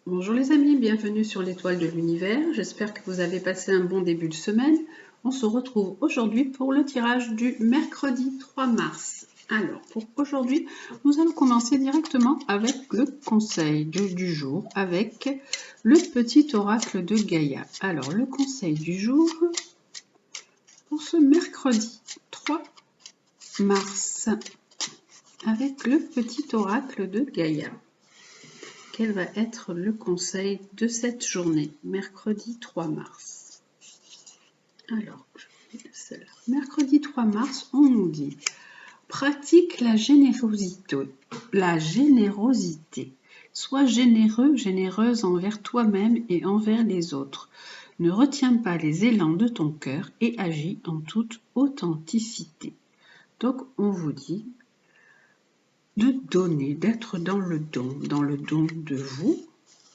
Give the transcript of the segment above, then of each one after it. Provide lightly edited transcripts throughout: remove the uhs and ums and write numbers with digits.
Bonjour les amis, bienvenue sur l'étoile de l'univers. J'espère que vous avez passé un bon début de semaine. On se retrouve aujourd'hui pour le tirage du mercredi 3 mars. Alors, pour aujourd'hui, nous allons commencer directement avec le conseil du jour, avec le petit oracle de Gaïa. Alors, le conseil du jour pour ce mercredi 3 mars, avec le petit oracle de Gaïa. Quel va être le conseil de cette journée, mercredi 3 mars? Alors, je vais celle-là. Mercredi 3 mars, on nous dit « Pratique la générosité. Sois généreux, généreuse envers toi-même et envers les autres. Ne retiens pas les élans de ton cœur et agis en toute authenticité. » Donc, on vous dit de donner, d'être dans le don de vous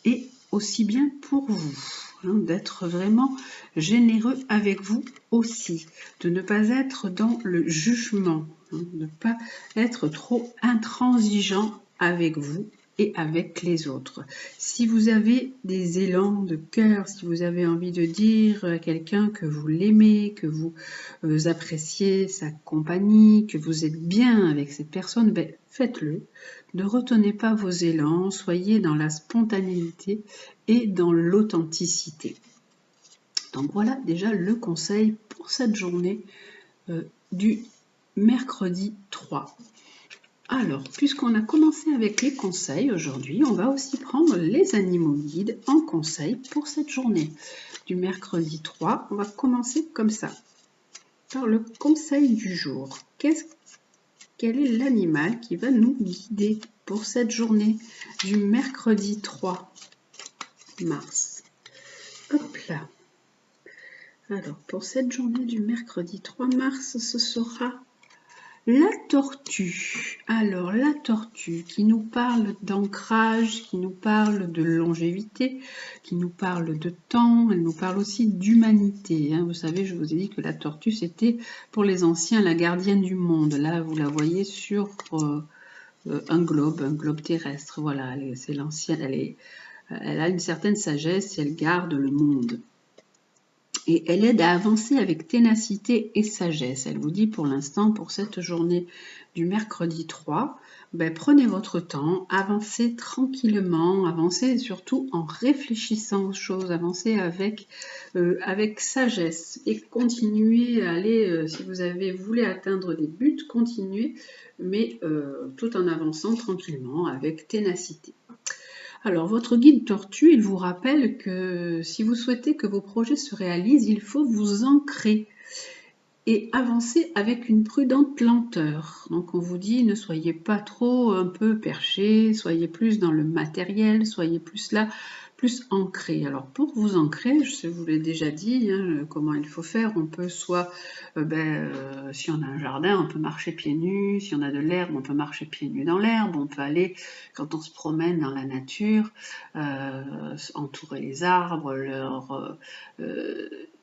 et aussi bien pour vous, d'être vraiment généreux avec vous aussi, de ne pas être dans le jugement, de ne pas être trop intransigeant avec vous et avec les autres. Si vous avez des élans de cœur, si vous avez envie de dire à quelqu'un que vous l'aimez, que vous appréciez sa compagnie, que vous êtes bien avec cette personne, faites-le. Ne retenez pas vos élans, soyez dans la spontanéité et dans l'authenticité. Donc voilà déjà le conseil pour cette journée du mercredi 3. Alors, puisqu'on a commencé avec les conseils aujourd'hui, on va aussi prendre les animaux guides en conseil pour cette journée du mercredi 3. On va commencer comme ça, par le conseil du jour. Quel est l'animal qui va nous guider pour cette journée du mercredi 3 mars? Hop là. Alors, pour cette journée du mercredi 3 mars, ce sera la tortue. Alors, la tortue qui nous parle d'ancrage, qui nous parle de longévité, qui nous parle de temps, elle nous parle aussi d'humanité. Vous savez, je vous ai dit que la tortue, c'était pour les anciens la gardienne du monde. Là, vous la voyez sur un globe terrestre. Voilà, c'est l'ancienne, elle a une certaine sagesse et elle garde le monde. Et elle aide à avancer avec ténacité et sagesse. Elle vous dit pour l'instant, pour cette journée du mercredi 3, prenez votre temps, avancez tranquillement, avancez surtout en réfléchissant aux choses, avancez avec sagesse et continuez à aller, si vous voulez atteindre des buts, continuez, mais tout en avançant tranquillement avec ténacité. Alors, votre guide tortue, il vous rappelle que si vous souhaitez que vos projets se réalisent, il faut vous ancrer et avancer avec une prudente lenteur. Donc, on vous dit, ne soyez pas trop un peu perché, soyez plus dans le matériel, soyez plus là, plus ancré. Alors, pour vous ancrer, je vous l'ai déjà dit, comment il faut faire. On peut soit, si on a un jardin, on peut marcher pieds nus. Si on a de l'herbe, on peut marcher pieds nus dans l'herbe. On peut aller, quand on se promène dans la nature, entourer les arbres,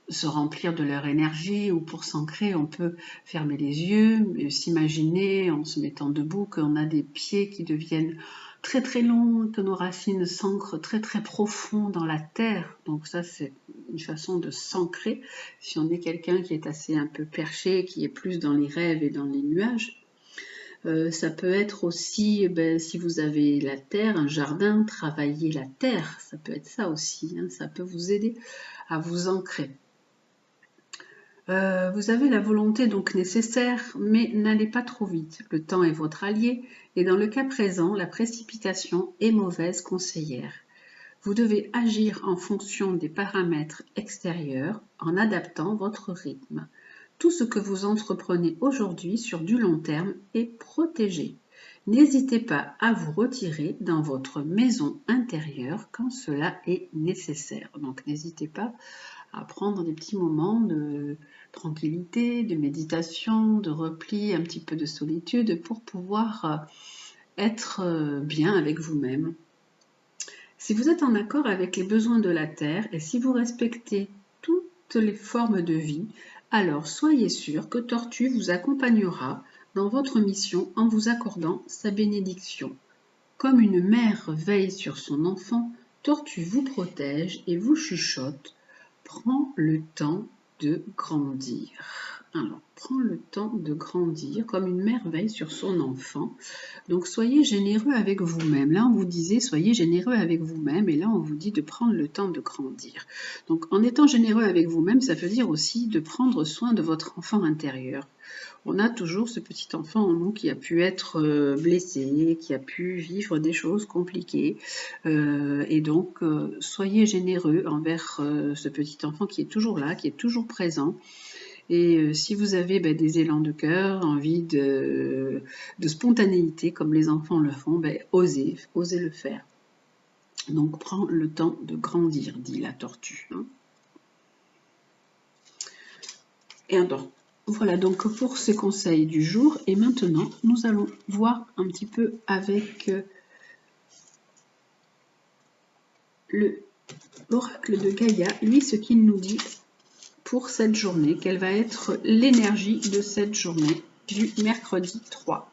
se remplir de leur énergie, ou pour s'ancrer, on peut fermer les yeux, s'imaginer en se mettant debout qu'on a des pieds qui deviennent très très longs, que nos racines s'ancrent très très profond dans la terre. Donc ça, c'est une façon de s'ancrer. Si on est quelqu'un qui est assez un peu perché, qui est plus dans les rêves et dans les nuages, ça peut être aussi, si vous avez la terre, un jardin, travailler la terre, ça peut être ça aussi, ça peut vous aider à vous ancrer. Vous avez la volonté donc nécessaire, mais n'allez pas trop vite. Le temps est votre allié, et dans le cas présent, la précipitation est mauvaise conseillère. Vous devez agir en fonction des paramètres extérieurs, en adaptant votre rythme. Tout ce que vous entreprenez aujourd'hui sur du long terme est protégé. N'hésitez pas à vous retirer dans votre maison intérieure quand cela est nécessaire. Donc n'hésitez pas à prendre des petits moments de tranquillité, de méditation, de repli, un petit peu de solitude pour pouvoir être bien avec vous-même. Si vous êtes en accord avec les besoins de la Terre et si vous respectez toutes les formes de vie, alors soyez sûr que Tortue vous accompagnera dans votre mission en vous accordant sa bénédiction. Comme une mère veille sur son enfant, Tortue vous protège et vous chuchote. Prends le temps de grandir. Alors, prends le temps de grandir comme une mère veille sur son enfant. Donc, soyez généreux avec vous-même. Là, on vous disait, soyez généreux avec vous-même. Et là, on vous dit de prendre le temps de grandir. Donc, en étant généreux avec vous-même, ça veut dire aussi de prendre soin de votre enfant intérieur. On a toujours ce petit enfant en nous qui a pu être blessé, qui a pu vivre des choses compliquées. Et donc, soyez généreux envers ce petit enfant qui est toujours là, qui est toujours présent. Et si vous avez des élans de cœur, envie de spontanéité, comme les enfants le font, osez le faire. Donc, prends le temps de grandir, dit la tortue. Hein. Et alors, voilà donc pour ces conseils du jour. Et maintenant, nous allons voir un petit peu avec l'oracle de Gaïa, lui, ce qu'il nous dit pour cette journée, quelle va être l'énergie de cette journée du mercredi 3.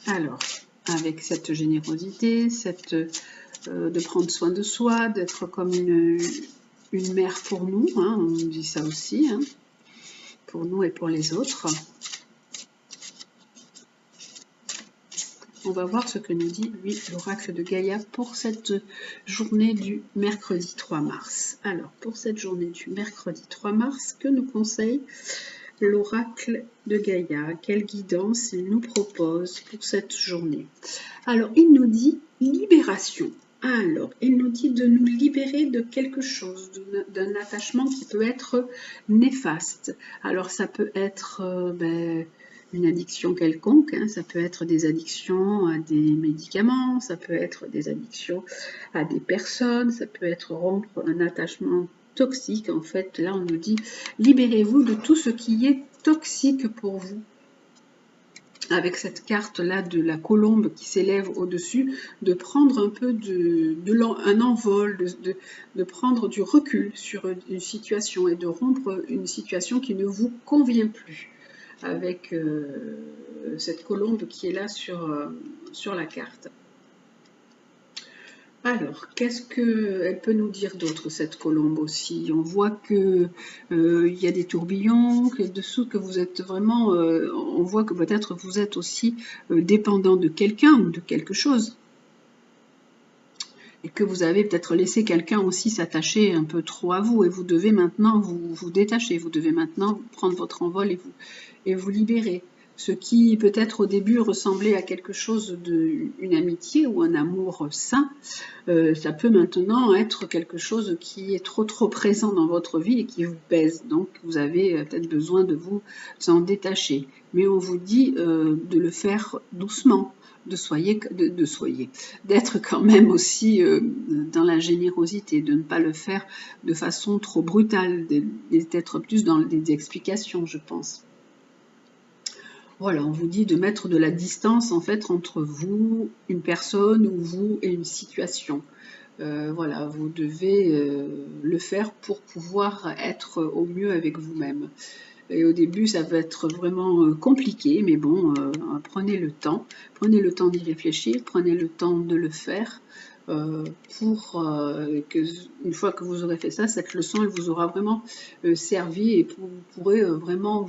Alors, avec cette générosité, de prendre soin de soi, d'être comme une mère pour nous, hein, on dit ça aussi, hein, pour nous et pour les autres. On va voir ce que nous dit, lui, l'oracle de Gaïa pour cette journée du mercredi 3 mars. Alors, pour cette journée du mercredi 3 mars, que nous conseille l'oracle de Gaïa? Quelle guidance il nous propose pour cette journée? Alors, il nous dit libération. Alors, il nous dit de nous libérer de quelque chose, d'un attachement qui peut être néfaste. Alors, ça peut être une addiction quelconque, hein. Ça peut être des addictions à des médicaments, ça peut être des addictions à des personnes, ça peut être rompre un attachement toxique. En fait, là, on nous dit libérez-vous de tout ce qui est toxique pour vous. Avec cette carte-là de la colombe qui s'élève au-dessus, de prendre un peu un envol, de prendre du recul sur une situation et de rompre une situation qui ne vous convient plus. Avec cette colombe qui est là sur la carte. Alors, qu'est-ce qu'elle peut nous dire d'autre, cette colombe aussi? On voit que il y a des tourbillons, que dessous que vous êtes vraiment, on voit que peut-être vous êtes aussi dépendant de quelqu'un ou de quelque chose. Et que vous avez peut-être laissé quelqu'un aussi s'attacher un peu trop à vous, et vous devez maintenant vous détacher, vous devez maintenant prendre votre envol et vous libérer. Ce qui peut-être au début ressemblait à quelque chose une amitié ou un amour sain, ça peut maintenant être quelque chose qui est trop présent dans votre vie et qui vous pèse. Donc vous avez peut-être besoin de vous en détacher. Mais on vous dit de le faire doucement, d'être quand même aussi dans la générosité, de ne pas le faire de façon trop brutale, d'être plus dans des explications, je pense. Voilà, on vous dit de mettre de la distance en fait entre vous, une personne, ou vous et une situation. Voilà, vous devez le faire pour pouvoir être au mieux avec vous-même. Et au début, ça va être vraiment compliqué, mais bon, prenez le temps d'y réfléchir, prenez le temps de le faire pour que, une fois que vous aurez fait ça, cette leçon, elle vous aura vraiment servi et vous pourrez vraiment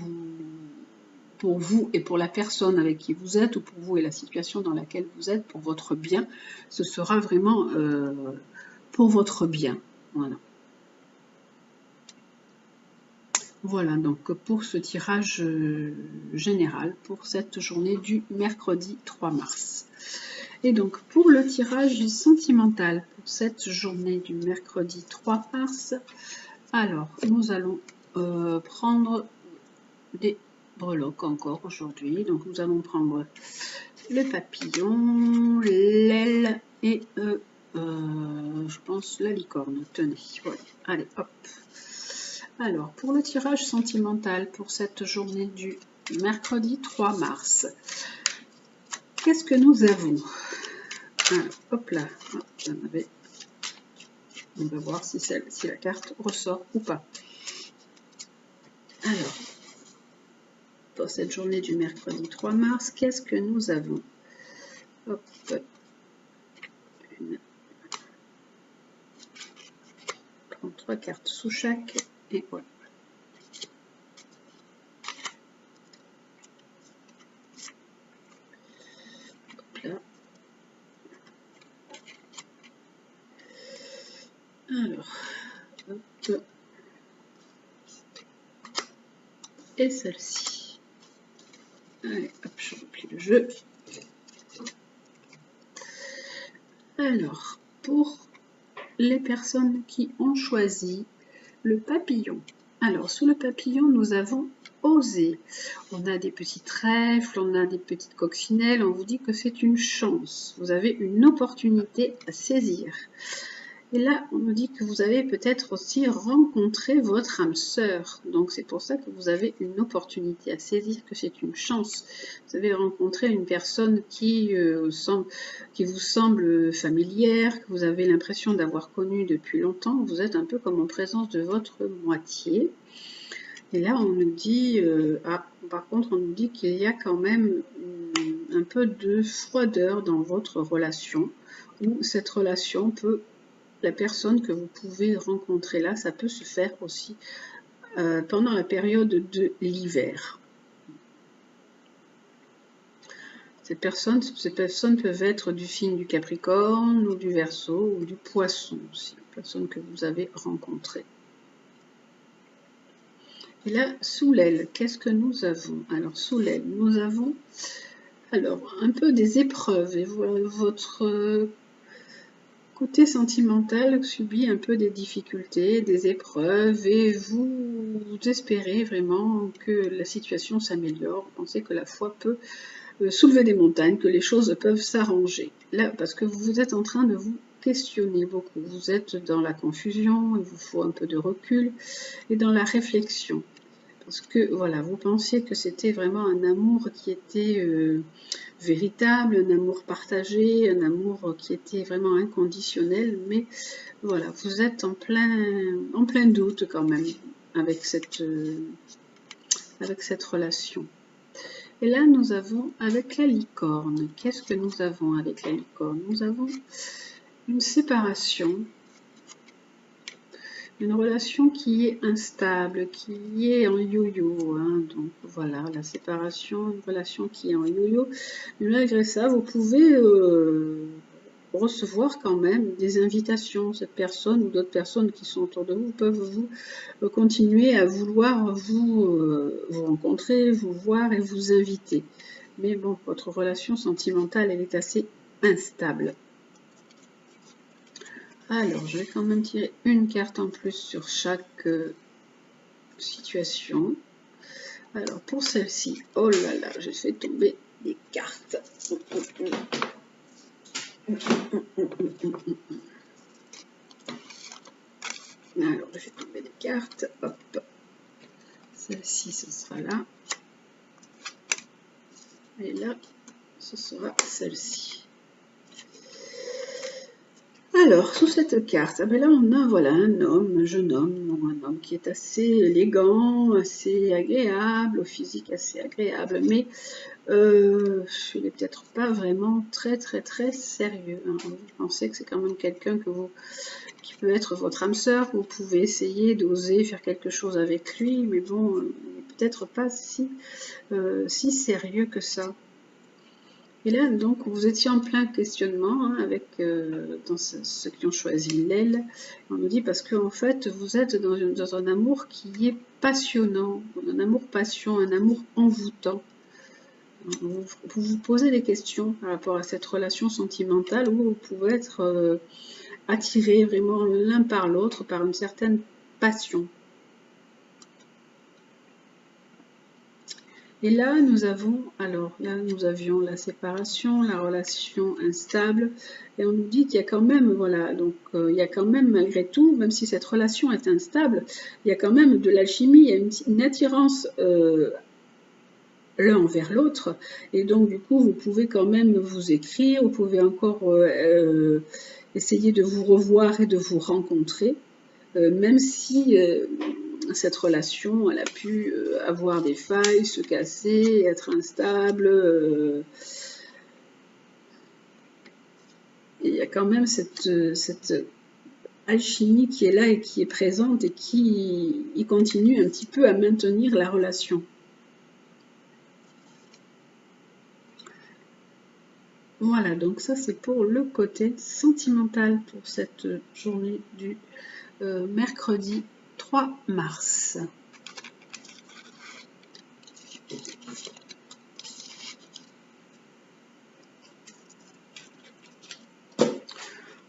pour vous et pour la personne avec qui vous êtes, ou pour vous et la situation dans laquelle vous êtes, pour votre bien, ce sera vraiment pour votre bien. Voilà. Voilà donc pour ce tirage général pour cette journée du mercredi 3 mars. Et donc pour le tirage sentimental pour cette journée du mercredi 3 mars, alors nous allons prendre des breloques encore aujourd'hui. Donc nous allons prendre le papillon, l'aile et je pense la licorne. Tenez, voilà. Allez, hop. Alors, pour le tirage sentimental pour cette journée du mercredi 3 mars, qu'est-ce que nous avons? Alors, hop là, on va voir si la carte ressort ou pas. Alors, pour cette journée du mercredi 3 mars, qu'est-ce que nous avons? Hop, 3 cartes sous chaque, et voilà. Hop là. Alors, hop. Et celle-ci. Allez, hop, je replie le jeu. Alors, pour les personnes qui ont choisi le papillon. Alors, sous le papillon, nous avons osé. On a des petits trèfles, on a des petites coccinelles. On vous dit que c'est une chance. Vous avez une opportunité à saisir. Et là, on nous dit que vous avez peut-être aussi rencontré votre âme sœur. Donc, c'est pour ça que vous avez une opportunité à saisir, que c'est une chance. Vous avez rencontré une personne qui vous semble familière, que vous avez l'impression d'avoir connue depuis longtemps. Vous êtes un peu comme en présence de votre moitié. Et là, on nous dit, par contre, on nous dit qu'il y a quand même un peu de froideur dans votre relation, où cette relation peut... La personne que vous pouvez rencontrer là, ça peut se faire aussi pendant la période de l'hiver. Ces personnes peuvent être du signe du Capricorne ou du Verseau ou du Poisson aussi, les personnes que vous avez rencontrées. Et là, sous l'aile, qu'est-ce que nous avons? Alors, sous l'aile, nous avons un peu des épreuves. Et voilà, votre côté sentimental subit un peu des difficultés, des épreuves, et vous espérez vraiment que la situation s'améliore. Vous pensez que la foi peut soulever des montagnes, que les choses peuvent s'arranger. Là, parce que vous êtes en train de vous questionner beaucoup. Vous êtes dans la confusion, il vous faut un peu de recul, et dans la réflexion. Parce que, voilà, vous pensiez que c'était vraiment un amour qui était véritable, un amour partagé, un amour qui était vraiment inconditionnel, mais voilà, vous êtes en plein doute quand même avec cette relation. Et là, nous avons avec la licorne. Qu'est-ce que nous avons avec la licorne? Nous avons une séparation, une relation qui est instable, qui est en yo-yo. Hein. Donc voilà, la séparation, une relation qui est en yo-yo. Mais malgré ça, vous pouvez recevoir quand même des invitations. Cette personne ou d'autres personnes qui sont autour de vous peuvent vous continuer à vouloir vous rencontrer, vous voir et vous inviter. Mais bon, votre relation sentimentale, elle est assez instable. Alors, je vais quand même tirer une carte en plus sur chaque situation. Alors, pour celle-ci, oh là là, j'ai fait tomber des cartes. Alors, j'ai fait tomber des cartes. Hop. Celle-ci, ce sera là. Et là, ce sera celle-ci. Alors, sous cette carte, là on a voilà, un jeune homme, un homme qui est assez élégant, assez agréable, au physique assez agréable, mais il n'est peut-être pas vraiment très sérieux. Hein. Vous pensez que c'est quand même quelqu'un qui peut être votre âme sœur, vous pouvez essayer d'oser faire quelque chose avec lui, mais bon, il n'est peut-être pas si sérieux que ça. Et là, donc, vous étiez en plein questionnement hein, avec dans ceux qui ont choisi l'aile. On nous dit parce qu'en fait, vous êtes dans un amour qui est passionnant, un amour-passion, un amour envoûtant. Vous vous posez des questions par rapport à cette relation sentimentale où vous pouvez être attirés vraiment l'un par l'autre par une certaine passion. Et là, nous avions la séparation, la relation instable, et on nous dit qu'il y a quand même, voilà, donc il y a quand même malgré tout, même si cette relation est instable, il y a quand même de l'alchimie, il y a une attirance l'un envers l'autre, et donc du coup, vous pouvez quand même vous écrire, vous pouvez encore essayer de vous revoir et de vous rencontrer, même si cette relation, elle a pu avoir des failles, se casser, être instable. Il y a quand même cette alchimie qui est là et qui est présente et qui continue un petit peu à maintenir la relation. Voilà, donc ça c'est pour le côté sentimental pour cette journée du mercredi 3 mars.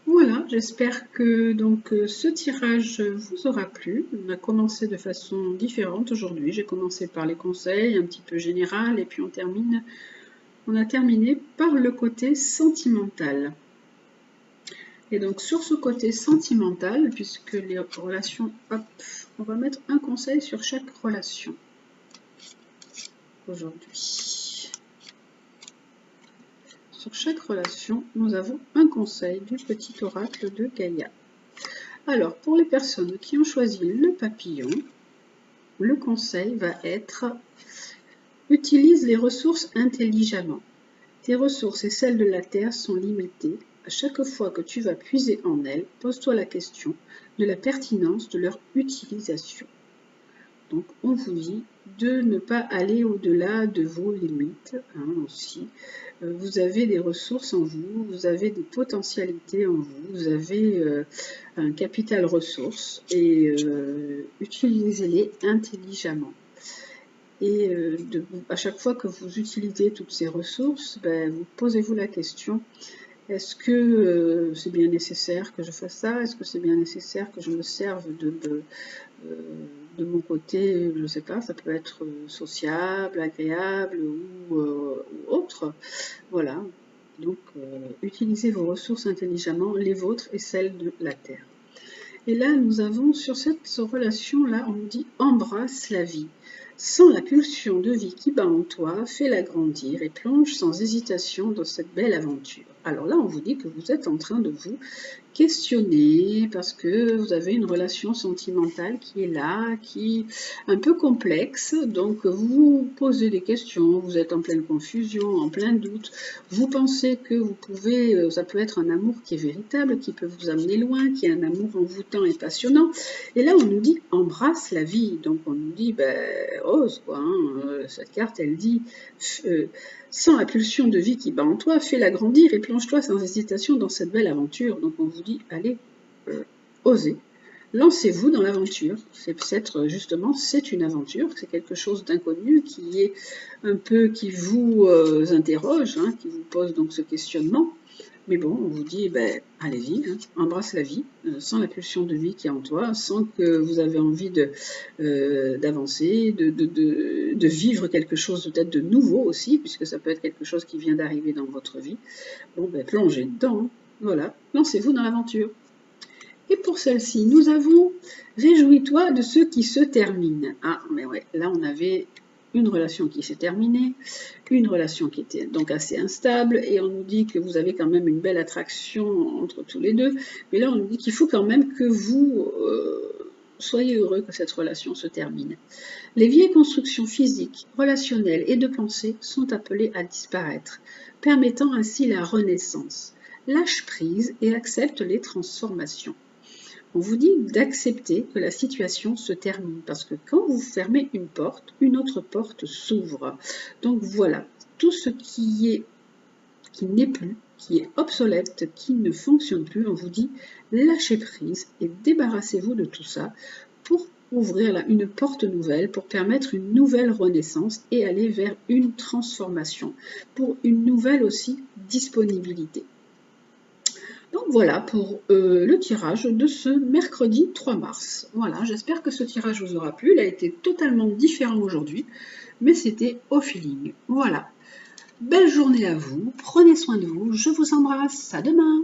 Voilà, j'espère que donc ce tirage vous aura plu. On a commencé de façon différente aujourd'hui. J'ai commencé par les conseils un petit peu général et puis on a terminé par le côté sentimental. Et donc sur ce côté sentimental, puisque les relations, hop, on va mettre un conseil sur chaque relation aujourd'hui. Sur chaque relation, nous avons un conseil du petit oracle de Gaïa. Alors, pour les personnes qui ont choisi le papillon, le conseil va être « Utilise les ressources intelligemment. Tes ressources et celles de la Terre sont limitées. À chaque fois que tu vas puiser en elles, pose-toi la question de la pertinence de leur utilisation. » Donc, on vous dit de ne pas aller au-delà de vos limites aussi. Vous avez des ressources en vous, vous avez des potentialités en vous, vous avez un capital ressources et utilisez-les intelligemment. Et à chaque fois que vous utilisez toutes ces ressources, vous posez-vous la question, est-ce que c'est bien nécessaire que je fasse ça? Est-ce que c'est bien nécessaire que je me serve de mon côté, je ne sais pas, ça peut être sociable, agréable ou autre. Voilà, donc utilisez vos ressources intelligemment, les vôtres et celles de la Terre. Et là, nous avons sur cette relation-là, on nous dit « embrasse la vie ». Sans la pulsion de vie qui bat en toi, fais-la grandir et plonge sans hésitation dans cette belle aventure. Alors là, on vous dit que vous êtes en train de vous questionner parce que vous avez une relation sentimentale qui est là, qui est un peu complexe. Donc, vous posez des questions, vous êtes en pleine confusion, en plein doute. Vous pensez que vous pouvez, ça peut être un amour qui est véritable, qui peut vous amener loin, qui est un amour envoûtant et passionnant. Et là, on nous dit « embrasse la vie ». Donc, on nous dit ose quoi. Cette carte, elle dit sans la pulsion de vie qui bat en toi, fais-la grandir et plonge-toi sans hésitation dans cette belle aventure. Donc on vous dit, allez, osez, lancez-vous dans l'aventure. C'est peut-être justement, c'est une aventure, c'est quelque chose d'inconnu qui est un peu, qui vous interroge, qui vous pose donc ce questionnement. Mais bon, on vous dit, allez-y, embrasse la vie, sans la pulsion de vie qui est en toi, sans que vous avez envie d'avancer, de vivre quelque chose peut-être de nouveau aussi, puisque ça peut être quelque chose qui vient d'arriver dans votre vie. Bon, plongez dedans, voilà, lancez-vous dans l'aventure. Et pour celle-ci, nous avons « Réjouis-toi de ce qui se termine ». Ah, mais ouais, là on avait une relation qui s'est terminée, une relation qui était donc assez instable, et on nous dit que vous avez quand même une belle attraction entre tous les deux, mais là on nous dit qu'il faut quand même que vous soyez heureux que cette relation se termine. Les vieilles constructions physiques, relationnelles et de pensée sont appelées à disparaître, permettant ainsi la renaissance. Lâche prise et accepte les transformations. On vous dit d'accepter que la situation se termine, parce que quand vous fermez une porte, une autre porte s'ouvre. Donc voilà, tout ce qui n'est plus, qui est obsolète, qui ne fonctionne plus, on vous dit lâchez prise et débarrassez-vous de tout ça pour ouvrir là une porte nouvelle, pour permettre une nouvelle renaissance et aller vers une transformation, pour une nouvelle aussi disponibilité. Donc voilà pour le tirage de ce mercredi 3 mars. Voilà, j'espère que ce tirage vous aura plu. Il a été totalement différent aujourd'hui, mais c'était au feeling. Voilà. Belle journée à vous, prenez soin de vous, je vous embrasse, à demain!